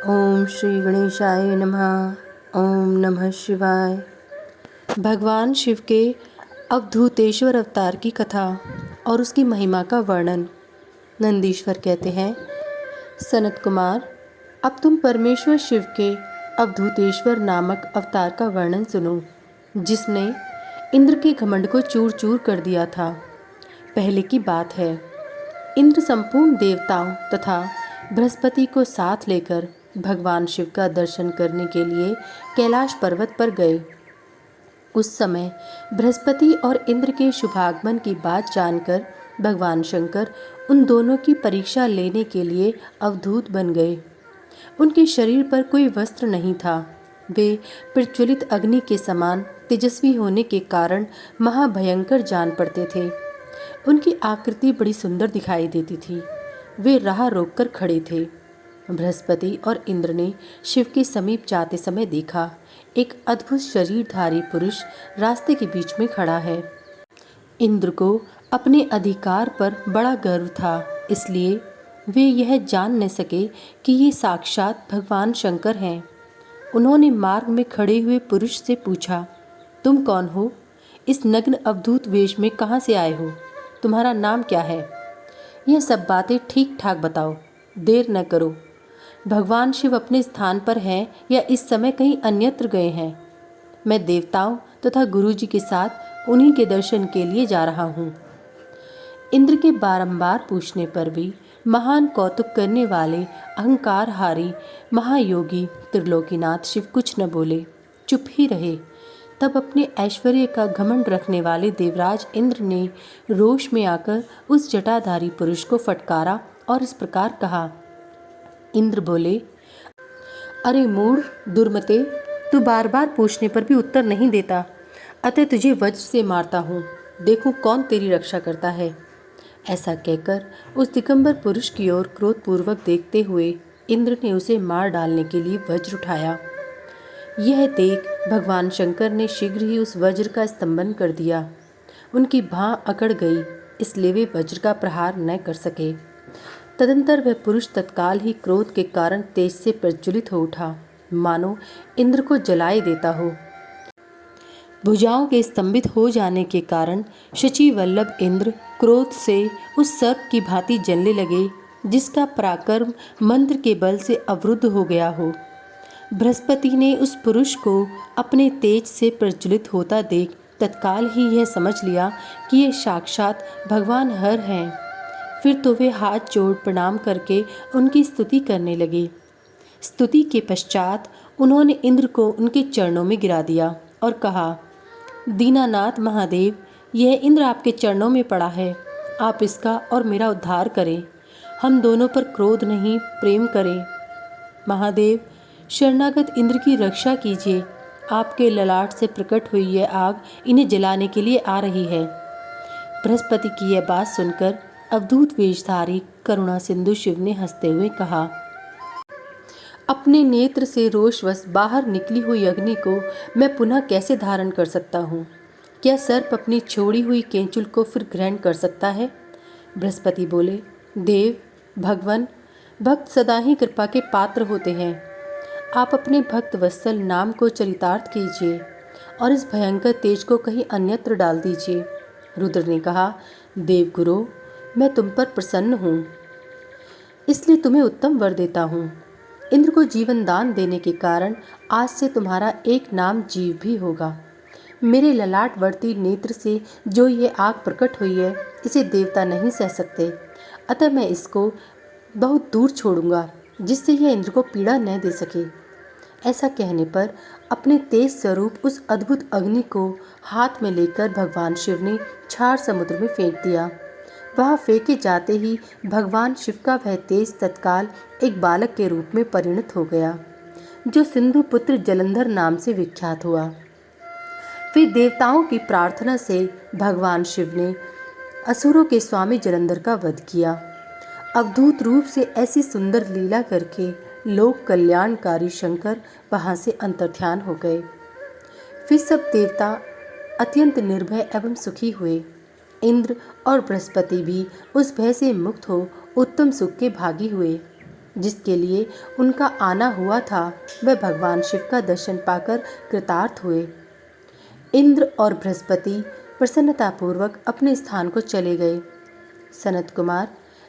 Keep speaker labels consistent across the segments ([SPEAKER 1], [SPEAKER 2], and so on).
[SPEAKER 1] ओम श्री गणेशाय नमः। ओम नमः शिवाय। भगवान शिव के अवधूतेश्वर अवतार की कथा और उसकी महिमा का वर्णन। नंदीश्वर कहते हैं, सनत कुमार, अब तुम परमेश्वर शिव के अवधूतेश्वर नामक अवतार का वर्णन सुनो, जिसने इंद्र के घमंड को चूर चूर कर दिया था। पहले की बात है, इंद्र संपूर्ण देवताओं तथा बृहस्पति को साथ लेकर भगवान शिव का दर्शन करने के लिए कैलाश पर्वत पर गए। उस समय बृहस्पति और इंद्र के शुभागमन की बात जानकर भगवान शंकर उन दोनों की परीक्षा लेने के लिए अवधूत बन गए। उनके शरीर पर कोई वस्त्र नहीं था। वे प्रज्वलित अग्नि के समान तेजस्वी होने के कारण महाभयंकर जान पड़ते थे। उनकी आकृति बड़ी सुंदर दिखाई देती थी। वे राह रोककर खड़े थे। बृहस्पति और इंद्र ने शिव के समीप जाते समय देखा, एक अद्भुत शरीरधारी पुरुष रास्ते के बीच में खड़ा है। इंद्र को अपने अधिकार पर बड़ा गर्व था, इसलिए वे यह जान न सके कि ये साक्षात भगवान शंकर हैं। उन्होंने मार्ग में खड़े हुए पुरुष से पूछा, तुम कौन हो? इस नग्न अवधूत वेश में कहाँ से आए हो? तुम्हारा नाम क्या है? यह सब बातें ठीक ठाक बताओ, देर न करो। भगवान शिव अपने स्थान पर हैं या इस समय कहीं अन्यत्र गए हैं? मैं देवताओं तथा गुरु जी के साथ उन्हीं के दर्शन के लिए जा रहा हूँ। इंद्र के बारंबार पूछने पर भी महान कौतुक करने वाले अहंकारहारी महायोगी त्रिलोकीनाथ शिव कुछ न बोले, चुप ही रहे। तब अपने ऐश्वर्य का घमंड रखने वाले देवराज इंद्र ने रोष में आकर उस जटाधारी पुरुष को फटकारा और इस प्रकार कहा। इंद्र बोले, अरे मूढ़ दुर्मते, तू बार बार पूछने पर भी उत्तर नहीं देता, अतः तुझे वज्र से मारता हूँ। देखूं कौन तेरी रक्षा करता है। ऐसा कहकर उस दिगंबर पुरुष की ओर क्रोधपूर्वक देखते हुए इंद्र ने उसे मार डालने के लिए वज्र उठाया। यह देख भगवान शंकर ने शीघ्र ही उस वज्र का स्तंभन कर दिया। उनकी भां अकड़ गई, इसलिए वे वज्र का प्रहार न कर सके। तदंतर वह पुरुष तत्काल ही क्रोध के कारण तेज से प्रज्वलित हो उठा, मानो इंद्र को जलाए देता हो। भुजाओं के स्तंभित हो जाने के कारण शची वल्लभ इंद्र क्रोध से उस सर्प की भांति जलने लगे, जिसका पराक्रम मंत्र के बल से अवरुद्ध हो गया हो। बृहस्पति ने उस पुरुष को अपने तेज से प्रज्वलित होता देख तत्काल ही यह समझ लिया कि ये साक्षात भगवान हर हैं। फिर तो वे हाथ जोड़ प्रणाम करके उनकी स्तुति करने लगे। स्तुति के पश्चात उन्होंने इंद्र को उनके चरणों में गिरा दिया और कहा, दीनानाथ महादेव, यह इंद्र आपके चरणों में पड़ा है, आप इसका और मेरा उद्धार करें। हम दोनों पर क्रोध नहीं, प्रेम करें। महादेव, शरणागत इंद्र की रक्षा कीजिए। आपके ललाट से प्रकट हुई यह आग इन्हें जलाने के लिए आ रही है। बृहस्पति की यह बात सुनकर अवधूत वेशधारी करुणा सिंधु शिव ने हंसते हुए कहा, अपने नेत्र से रोषवश बाहर निकली हुई अग्नि को मैं पुनः कैसे धारण कर सकता हूँ? क्या सर्प अपनी छोड़ी हुई केंचुल को फिर ग्रहण कर सकता है? बृहस्पति बोले, देव, भगवान, भक्त सदा ही कृपा के पात्र होते हैं। आप अपने भक्त वत्सल नाम को चरितार्थ कीजिए और इस भयंकर तेज को कहीं अन्यत्र डाल दीजिए। रुद्र ने कहा, देवगुरु, मैं तुम पर प्रसन्न हूँ, इसलिए तुम्हें उत्तम वर देता हूँ। इंद्र को जीवन दान देने के कारण आज से तुम्हारा एक नाम जीव भी होगा। मेरे ललाटवर्ती नेत्र से जो ये आग प्रकट हुई है, इसे देवता नहीं सह सकते, अतः मैं इसको बहुत दूर छोड़ूंगा, जिससे यह इंद्र को पीड़ा न दे सके। ऐसा कहने पर अपने तेज स्वरूप उस अद्भुत अग्नि को हाथ में लेकर भगवान शिव ने क्षार समुद्र में फेंक दिया। वहाँ फेंके जाते ही भगवान शिव का वह तेज तत्काल एक बालक के रूप में परिणत हो गया, जो सिंधु पुत्र जलंधर नाम से विख्यात हुआ। फिर देवताओं की प्रार्थना से भगवान शिव ने असुरों के स्वामी जलंधर का वध किया। अवधूत रूप से ऐसी सुंदर लीला करके लोक कल्याणकारी शंकर वहाँ से अंतर्ध्यान हो गए। फिर सब देवता अत्यंत निर्भय एवं सुखी हुए। इंद्र और बृहस्पति भी उस भय से मुक्त हो उत्तम सुख के भागी हुए। जिसके लिए उनका आना हुआ था वह भगवान शिव का दर्शन पाकर कृतार्थ हुए। इंद्र और बृहस्पति प्रसन्नतापूर्वक अपने स्थान को चले गए। सनत कुमार,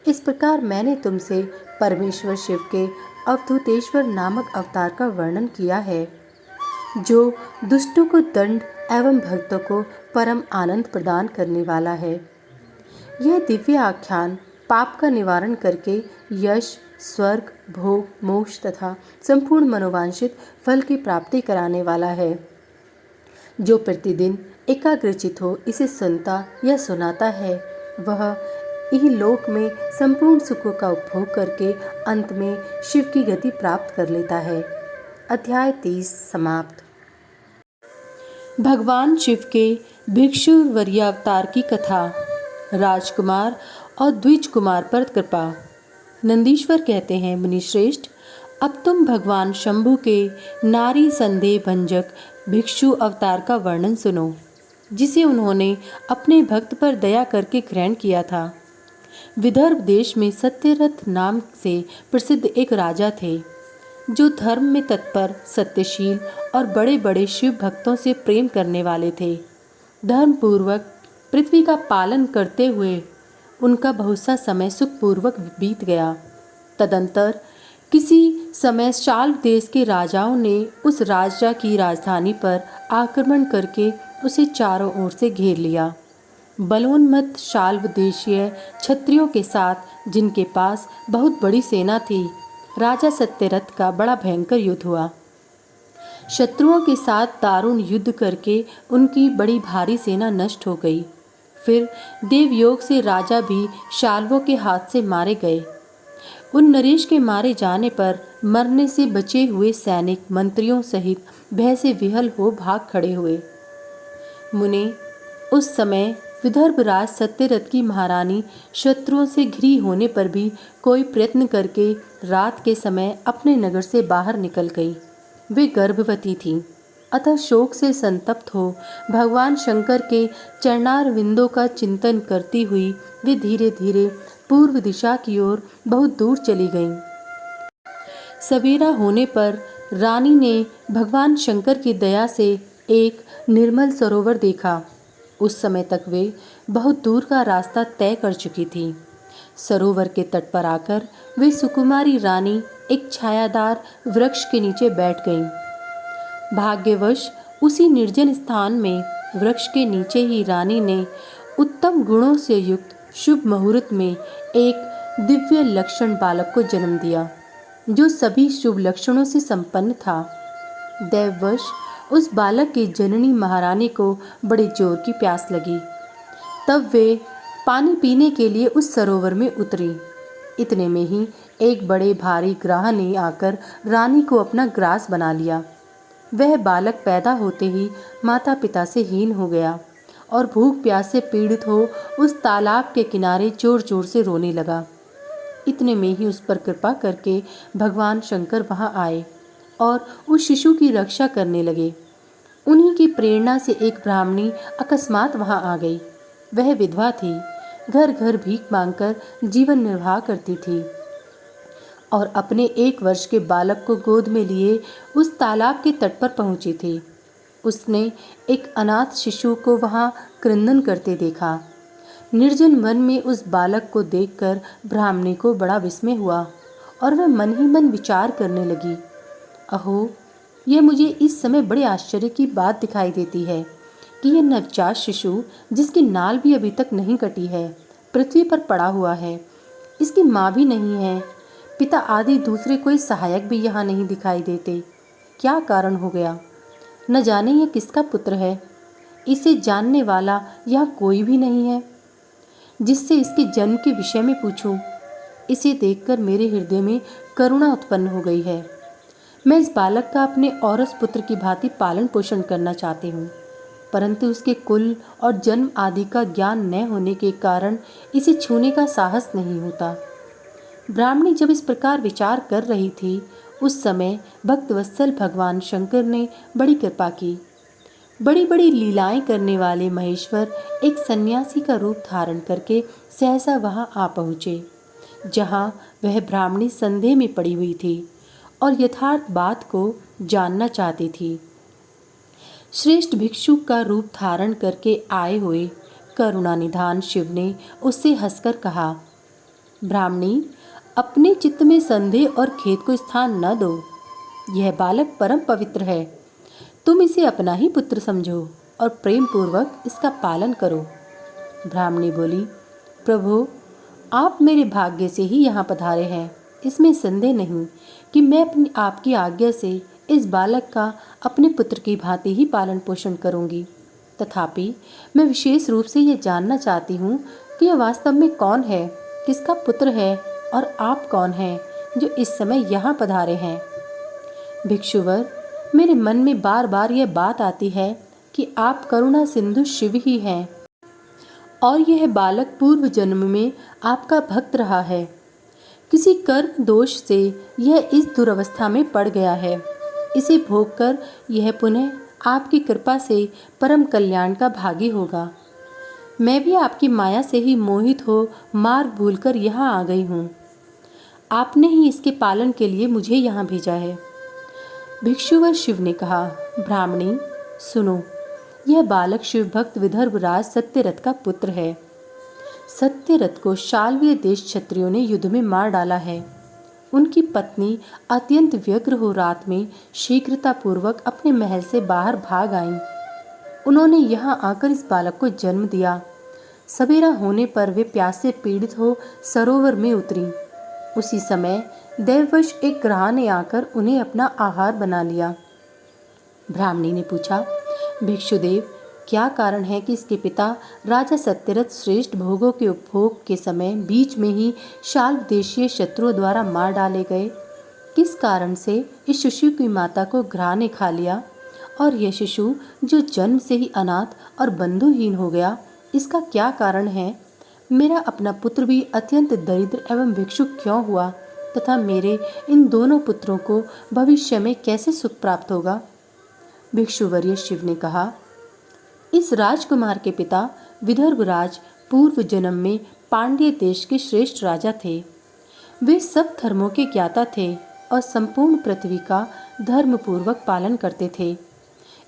[SPEAKER 1] इस प्रकार मैंने तुमसे परमेश्वर शिव के अवधूतेश्वर नामक अवतार का वर्णन किया है, जो दुष्टों को दंड एवं भक्तों को परम आनंद प्रदान करने वाला है। यह दिव्य आख्यान पाप का निवारण करके यश, स्वर्ग, भोग, मोक्ष तथा संपूर्ण मनोवांछित फल की प्राप्ति कराने वाला है। जो प्रतिदिन एकाग्रचित हो इसे सुनता या सुनाता है, वह इहलोक में संपूर्ण सुखों का उपभोग करके अंत में शिव की गति प्राप्त कर लेता है। अध्याय 30 समाप्त। भगवान शिव के भिक्षु वरीयावतार की कथा। राजकुमार और द्विज कुमार पर कृपा। नंदीश्वर कहते हैं, मुनिश्रेष्ठ, अब तुम भगवान शंभु के नारी संदेह भंजक भिक्षु अवतार का वर्णन सुनो, जिसे उन्होंने अपने भक्त पर दया करके ग्रहण किया था। विदर्भ देश में सत्यरथ नाम से प्रसिद्ध एक राजा थे, जो धर्म में तत्पर, सत्यशील और बड़े बड़े शिव भक्तों से प्रेम करने वाले थे। धर्मपूर्वक पृथ्वी का पालन करते हुए उनका बहुत सा समय सुखपूर्वक बीत गया। तदंतर किसी समय शाल्व देश के राजाओं ने उस राजा की राजधानी पर आक्रमण करके उसे चारों ओर से घेर लिया। बलोन्मत्त शाल्व देशीय क्षत्रियों के साथ, जिनके पास बहुत बड़ी सेना थी, राजा सत्यरथ का बड़ा भयंकर युद्ध हुआ। शत्रुओं के साथ दारुण युद्ध करके उनकी बड़ी भारी सेना नष्ट हो गई। फिर देवयोग से राजा भी शाल्वों के हाथ से मारे गए। उन नरेश के मारे जाने पर मरने से बचे हुए सैनिक मंत्रियों सहित भय से विहल हो भाग खड़े हुए। मुने, उस समय विदर्भराज सत्यरथ की महारानी शत्रुओं से घिरी होने पर भी कोई प्रयत्न करके रात के समय अपने नगर से बाहर निकल गई। वे गर्भवती थीं, अतः शोक से संतप्त हो भगवान शंकर के चरणारविंदों का चिंतन करती हुई वे धीरे धीरे पूर्व दिशा की ओर बहुत दूर चली गईं। सवेरा होने पर रानी ने भगवान शंकर की दया से एक निर्मल सरोवर देखा। उस समय तक वे बहुत दूर का रास्ता तय कर चुकी थी। सरोवर के तट पर आकर वे सुकुमारी रानी एक छायादार वृक्ष के नीचे बैठ गईं। भाग्यवश उसी निर्जन स्थान में वृक्ष के नीचे ही रानी ने उत्तम गुणों से युक्त शुभ मुहूर्त में एक दिव्य लक्षण बालक को जन्म दिया, जो सभी शुभ लक्षणों से संपन्न था। दैववश उस बालक की जननी महारानी को बड़े जोर की प्यास लगी। तब वे पानी पीने के लिए उस सरोवर में उतरी। इतने में ही एक बड़े भारी ग्राह ने आकर रानी को अपना ग्रास बना लिया। वह बालक पैदा होते ही माता पिता से हीन हो गया और भूख प्यास से पीड़ित हो उस तालाब के किनारे जोर जोर से रोने लगा। इतने में ही उस पर कृपा करके भगवान शंकर वहां आए और उस शिशु की रक्षा करने लगे। उन्हीं की प्रेरणा से एक ब्राह्मणी अकस्मात वहां आ गई। वह विधवा थी, घर घर भीख मांगकर जीवन निर्वाह करती थी और अपने 1 वर्ष के बालक को गोद में लिए उस तालाब के तट पर पहुंची थी। उसने एक अनाथ शिशु को वहां क्रंदन करते देखा। निर्जन वन में उस बालक को देखकर ब्राह्मणी को बड़ा विस्मय हुआ और वह मन ही मन विचार करने लगी, अहो, यह मुझे इस समय बड़े आश्चर्य की बात दिखाई देती है कि यह नवजात शिशु, जिसकी नाल भी अभी तक नहीं कटी है, पृथ्वी पर पड़ा हुआ है। इसकी माँ भी नहीं है, पिता आदि दूसरे कोई सहायक भी यहाँ नहीं दिखाई देते। क्या कारण हो गया? न जाने यह किसका पुत्र है। इसे जानने वाला यहाँ कोई भी नहीं है जिससे इसके जन्म के विषय में पूछूं। इसे देखकर मेरे हृदय में करुणा उत्पन्न हो गई है। मैं इस बालक का अपने औरस पुत्र की भांति पालन पोषण करना चाहती हूँ, परंतु उसके कुल और जन्म आदि का ज्ञान न होने के कारण इसे छूने का साहस नहीं होता। ब्राह्मणी जब इस प्रकार विचार कर रही थी, उस समय भक्तवत्सल भगवान शंकर ने बड़ी कृपा की। बड़ी बड़ी लीलाएं करने वाले महेश्वर एक सन्यासी का रूप धारण करके सहसा वहां आ पहुँचे। जहाँ वह ब्राह्मणी संदेह में पड़ी हुई थी और यथार्थ बात को जानना चाहती थी। श्रेष्ठ भिक्षु का रूप धारण करके आए हुए करुणानिधान शिव ने उससे हंसकर कहा, ब्राह्मणी, अपने चित्त में संदेह और खेद को स्थान न दो। यह बालक परम पवित्र है। तुम इसे अपना ही पुत्र समझो और प्रेम पूर्वक इसका पालन करो। ब्राह्मणी बोली, प्रभु, आप मेरे भाग्य से ही यहाँ पधारे हैं। इसमें संदेह नहीं कि मैं अपनी आपकी आज्ञा से इस बालक का अपने पुत्र की भांति ही पालन पोषण करूंगी। तथापि मैं विशेष रूप से यह जानना चाहती हूँ कि यह वास्तव में कौन है, किसका पुत्र है और आप कौन हैं जो इस समय यहाँ पधारे हैं। भिक्षुवर, मेरे मन में बार बार यह बात आती है कि आप करुणा सिंधु शिव ही हैं और यह बालक पूर्व जन्म में आपका भक्त रहा है। किसी कर्म दोष से यह इस दुर्अवस्था में पड़ गया है। इसे भोगकर यह पुनः आपकी कृपा से परम कल्याण का भागी होगा। मैं भी आपकी माया से ही मोहित हो मार्ग भूलकर यहाँ आ गई हूँ। आपने ही इसके पालन के लिए मुझे यहाँ भेजा है। भिक्षुवर शिव ने कहा, ब्राह्मणी सुनो, यह बालक शिव भक्त विदर्भराज सत्यरथ का पुत्र है। सत्यरथ को शाल्वीय देश क्षत्रियों ने युद्ध में मार डाला है। उनकी पत्नी अत्यंत व्यग्र हो रात में शीघ्रतापूर्वक अपने महल से बाहर भाग आईं। उन्होंने यहाँ आकर इस बालक को जन्म दिया। सवेरा होने पर वे प्यास से पीड़ित हो सरोवर में उतरी। उसी समय दैववश एक ग्राह ने आकर उन्हें अपना आहार बना लिया। ब्राह्मणी ने पूछा, भिक्षुदेव, क्या कारण है कि इसके पिता राजा सत्यरथ श्रेष्ठ भोगों के उपभोग के समय बीच में ही शाल्व देशीय शत्रुओं द्वारा मार डाले गए? किस कारण से इस शिशु की माता को ग्राह ने खा लिया और यह शिशु जो जन्म से ही अनाथ और बंधुहीन हो गया, इसका क्या कारण है? मेरा अपना पुत्र भी अत्यंत दरिद्र एवं भिक्षुक क्यों हुआ तथा मेरे इन दोनों पुत्रों को भविष्य में कैसे सुख प्राप्त होगा? भिक्षुवर्य शिव ने कहा, इस राजकुमार के पिता विदर्भराज पूर्व जन्म में पांड्य देश के श्रेष्ठ राजा थे। वे सब धर्मों के ज्ञाता थे और संपूर्ण पृथ्वी का धर्मपूर्वक पालन करते थे।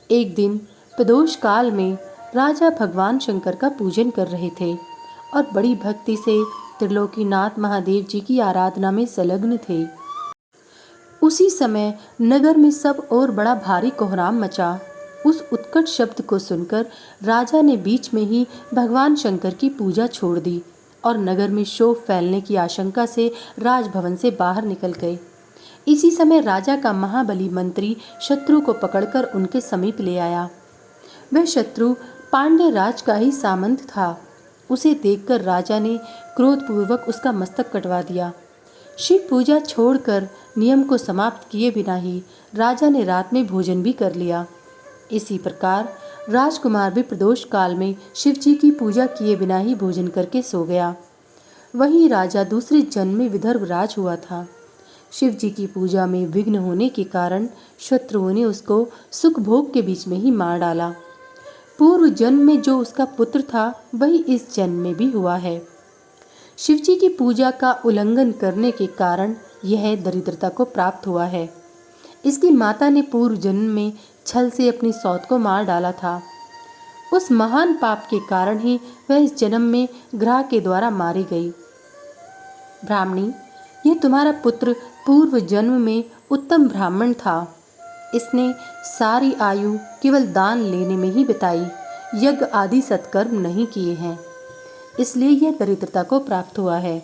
[SPEAKER 1] एक दिन प्रदोष काल में राजा भगवान शंकर का पूजन कर रहे थे और बड़ी भक्ति से त्रिलोकीनाथ महादेव जी की आराधना में संलग्न थे। उसी समय नगर में सब और बड़ा भारी कोहराम मचा। उस उत्कट शब्द को सुनकर राजा ने बीच में ही भगवान शंकर की पूजा छोड़ दी और नगर में शोक फैलने की आशंका से राजभवन से बाहर निकल गए। इसी समय राजा का महाबली मंत्री शत्रु को पकड़कर उनके समीप ले आया। वह शत्रु पांड्य राज का ही सामंत था। उसे देखकर राजा ने क्रोधपूर्वक उसका मस्तक कटवा दिया। शिव पूजा छोड़कर नियम को समाप्त किए बिना ही राजा ने रात में भोजन भी कर लिया। इसी प्रकार राजकुमार भी प्रदोष काल में शिव जी की पूजा किए बिना ही भोजन करके सो गया। वही राजा दूसरे जन्म में विदर्भराज हुआ था। शिव जी की पूजा में विघ्न होने के कारण शत्रुओं ने उसको सुख भोग के बीच में ही मार डाला। पूर्व जन्म में जो उसका पुत्र था वही इस जन्म में भी हुआ है। शिव जी की पूजा का उल्लंघन करने के कारण यह दरिद्रता को प्राप्त हुआ है। इसकी माता ने पूर्व जन्म में छल से अपनी सौत को मार डाला था। उस महान पाप के कारण ही वह इस जन्म में ग्राह के द्वारा मारी गई। ब्राह्मणी, यह तुम्हारा पुत्र पूर्व जन्म में उत्तम ब्राह्मण था। इसने सारी आयु केवल दान लेने में ही बिताई, यज्ञ आदि सत्कर्म नहीं किए हैं, इसलिए यह दरिद्रता को प्राप्त हुआ है।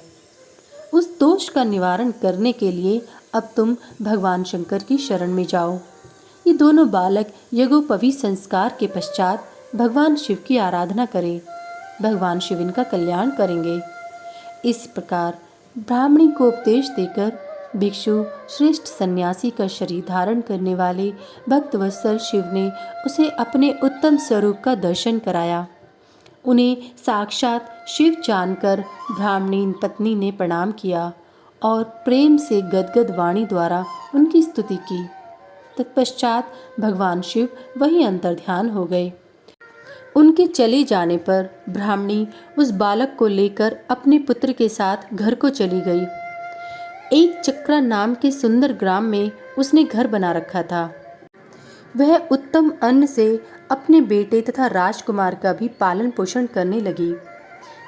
[SPEAKER 1] उस दोष का निवारण करने के लिए अब तुम भगवान शंकर की शरण में जाओ। ये दोनों बालक यज्ञोपवी संस्कार के पश्चात भगवान शिव की आराधना करें। भगवान शिव इनका कल्याण करेंगे। इस प्रकार ब्राह्मणी को उपदेश देकर भिक्षु श्रेष्ठ सन्यासी का शरीर धारण करने वाले भक्तवत्सल शिव ने उसे अपने उत्तम स्वरूप का दर्शन कराया। उन्हें साक्षात शिव जानकर ब्राह्मणी पत्नी ने प्रणाम किया और प्रेम से गदगद वाणी द्वारा उनकी स्तुति की। तत्पश्चात भगवान शिव वहीं अंतर्ध्यान हो गए। उनके चले जाने पर ब्राह्मणी उस बालक को लेकर अपने पुत्र के साथ घर को चली गई। एक चक्रा नाम के सुंदर ग्राम में उसने घर बना रखा था। वह उत्तम अन्न से अपने बेटे तथा राजकुमार का भी पालन पोषण करने लगी।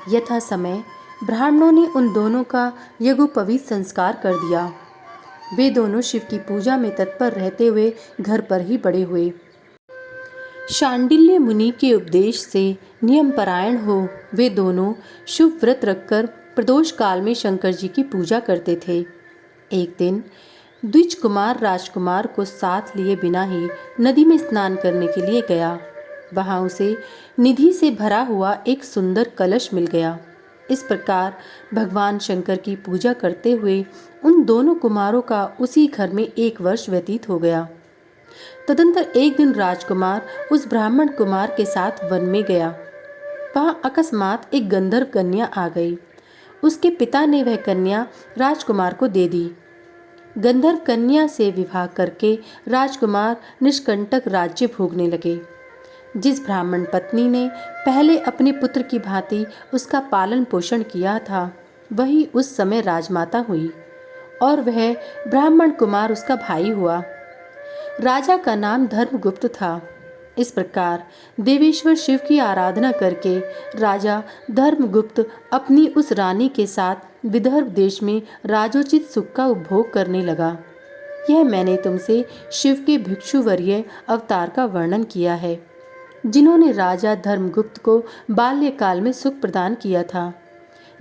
[SPEAKER 1] यथा समय ब्राह्मणों ने उन दोनों का यज्ञोपवीत संस्कार कर दिया। वे दोनों शिव की पूजा में तत्पर रहते हुए घर पर ही बड़े हुए। शांडिल्य मुनि के उपदेश से नियम परायण हो वे दोनों शुभ व्रत रखकर प्रदोष काल में शंकर जी की पूजा करते थे। एक दिन द्विज कुमार राजकुमार को साथ लिए बिना ही नदी में स्नान करने के लिए गया। वहां उसे निधि से भरा हुआ एक सुंदर कलश मिल गया। इस प्रकार भगवान शंकर की पूजा करते हुए उन दोनों कुमारों का उसी घर में 1 वर्ष व्यतीत हो गया। तदंतर एक दिन राजकुमार उस ब्राह्मण कुमार के साथ वन में गया। वहां अकस्मात एक गंधर्व कन्या आ गई। उसके पिता ने वह कन्या राजकुमार को दे दी। गंधर्व कन्या से विवाह करके राजकुमार निष्कंटक राज्य भोगने लगे। जिस ब्राह्मण पत्नी ने पहले अपने पुत्र की भांति उसका पालन पोषण किया था, वही उस समय राजमाता हुई और वह ब्राह्मण कुमार उसका भाई हुआ। राजा का नाम धर्मगुप्त था। इस प्रकार देवेश्वर शिव की आराधना करके राजा धर्मगुप्त अपनी उस रानी के साथ विदर्भ देश में राजोचित सुख का उपभोग करने लगा। यह मैंने तुमसे शिव के भिक्षुवर्य अवतार का वर्णन किया है, जिन्होंने राजा धर्मगुप्त को बाल्यकाल में सुख प्रदान किया था।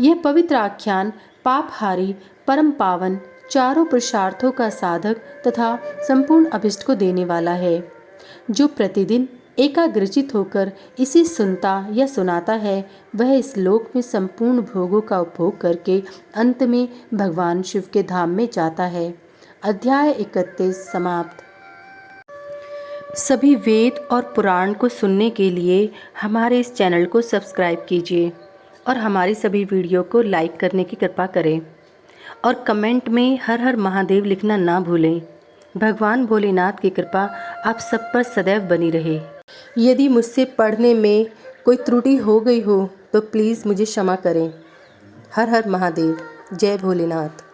[SPEAKER 1] यह पवित्र आख्यान पापहारी, परम पावन, चारों पुरुषार्थों का साधक तथा संपूर्ण अभिष्ट को देने वाला है। जो प्रतिदिन एकाग्रचित होकर इसे सुनता या सुनाता है, वह इस लोक में संपूर्ण भोगों का उपभोग करके अंत में भगवान शिव के धाम में जाता है। अध्याय 31 समाप्त। सभी वेद और पुराण को सुनने के लिए हमारे इस चैनल को सब्सक्राइब कीजिए और हमारी सभी वीडियो को लाइक करने की कृपा करें और कमेंट में हर हर महादेव लिखना ना भूलें। भगवान भोलेनाथ की कृपा आप सब पर सदैव बनी रहे। यदि मुझसे पढ़ने में कोई त्रुटि हो गई हो तो प्लीज़ मुझे क्षमा करें। हर हर महादेव। जय भोलेनाथ।